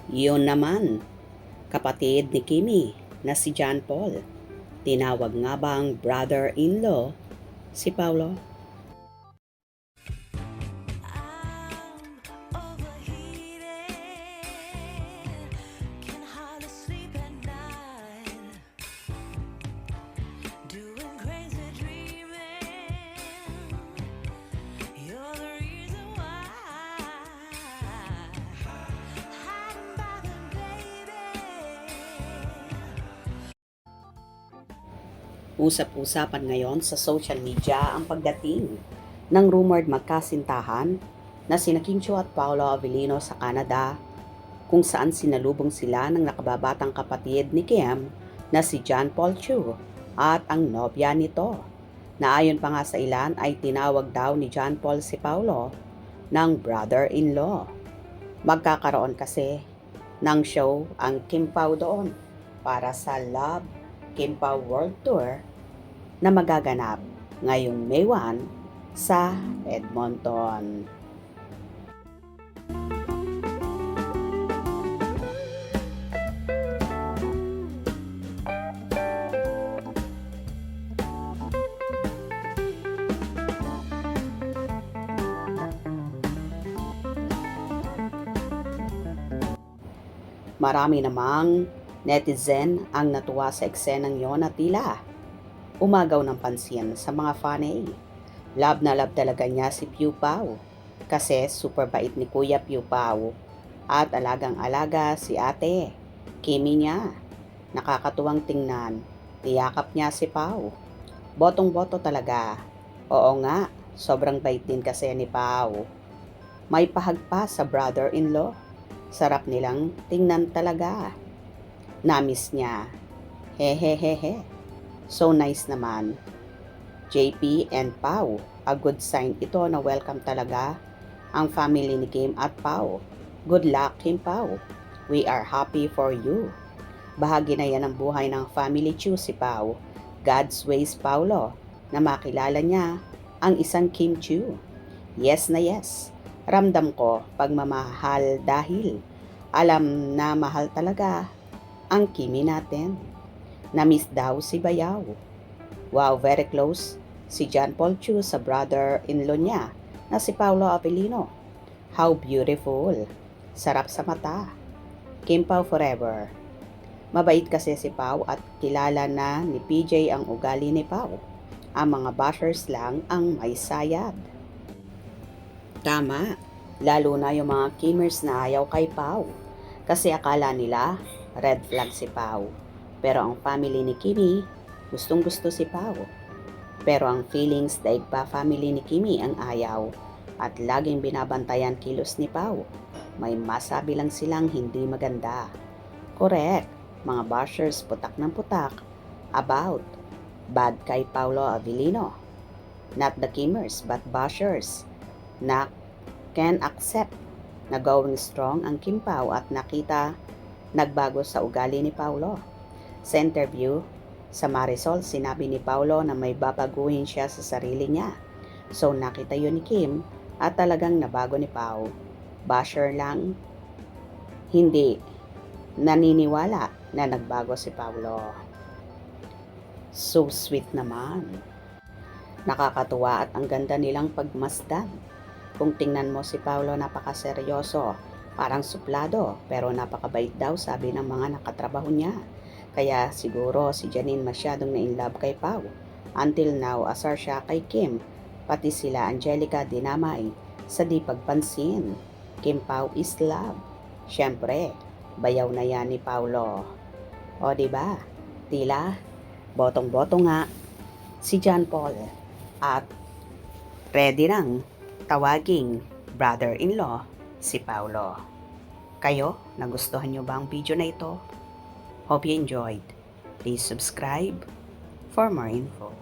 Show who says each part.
Speaker 1: Yun naman, kapatid ni Kimi na si John Paul. Tinawag nga bang brother-in-law si Paulo? Usap-usapan ngayon sa social media ang pagdating ng rumored magkasintahan na sina Kim Chiu at Paolo Avellino sa Canada, kung saan sinalubong sila ng nakababatang kapatid ni Kim na si John Paul Chiu at ang nobya nito, na ayon pa nga sa ilan ay tinawag daw ni John Paul si Paolo ng brother-in-law. Magkakaroon kasi ng show ang Kim Pao doon para sa Love Kim Pao World Tour na magaganap ngayong May 1 sa Edmonton. Marami namang netizen ang natuwa sa eksenang yon at tila umagaw ng pansin sa mga fanay. Love na love talaga niya si Piu Pao kasi super bait ni Kuya Piu Pao at alagang-alaga si ate Kimi niya. Nakakatuwang tingnan, tiyakap niya si Pao. Botong-boto talaga. Oo nga, sobrang bait din kasi ni Pao. May pahagpa sa brother-in-law. Sarap nilang tingnan talaga. Namiss niya. Hehehehe. So nice naman. JP and Pao, a good sign ito na welcome talaga ang family ni Kim at Pao. Good luck, Kim Pao. We are happy for you. Bahagi na yan ng buhay ng family Chiu si Pao. God's ways, Paulo, na makilala niya ang isang Kim Chiu. Yes na yes. Ramdam ko pagmamahal dahil alam na mahal talaga ang Kimi natin. Na-miss daw si Bayaw. Wow, very close si John Paul Chiu sa brother-in-law niya na si Paolo Avellino. How beautiful. Sarap sa mata. Kim Pao forever. Mabait kasi si Pao at kilala na ni PJ ang ugali ni Pao. Ang mga bashers lang ang may sayad. Tama, lalo na yung mga Kimers na ayaw kay Pao. Kasi akala nila red flag si Pao. Pero ang family ni Kimi, gustong gusto si Pao. Pero ang feelings daig pa family ni Kimi ang ayaw at laging binabantayan kilos ni Pao. May masabi lang silang hindi maganda. Correct, mga bashers putak ng putak about bad kay Paolo Avellino. Not the Kimers but bashers na can accept na going strong ang Kim Pao at nakita nagbago sa ugali ni Paolo. Sa interview sa Marisol, sinabi ni Paolo na may babaguhin siya sa sarili niya. So nakita yun ni Kim at talagang nabago ni Pao. Basher lang, hindi naniniwala na nagbago si Paolo. So sweet naman. Nakakatuwa at ang ganda nilang pagmasdan. Kung tingnan mo si Paolo, napakaseryoso, parang suplado, pero napakabait daw sabi ng mga nakatrabaho niya. Kaya siguro si Janine masyadong na-inlove kay Pao. Until now, asar siya kay Kim. Pati sila Angelica dinamay sa di pagpansin. Kim Pao is love. Siyempre, bayaw na yan ni Paolo. O diba? Tila, botong-boto nga si John Paul. At ready nang tawaging brother-in-law si Paolo. Kayo, nagustuhan nyo ba ang video na ito? Hope you enjoyed. Please subscribe for more info.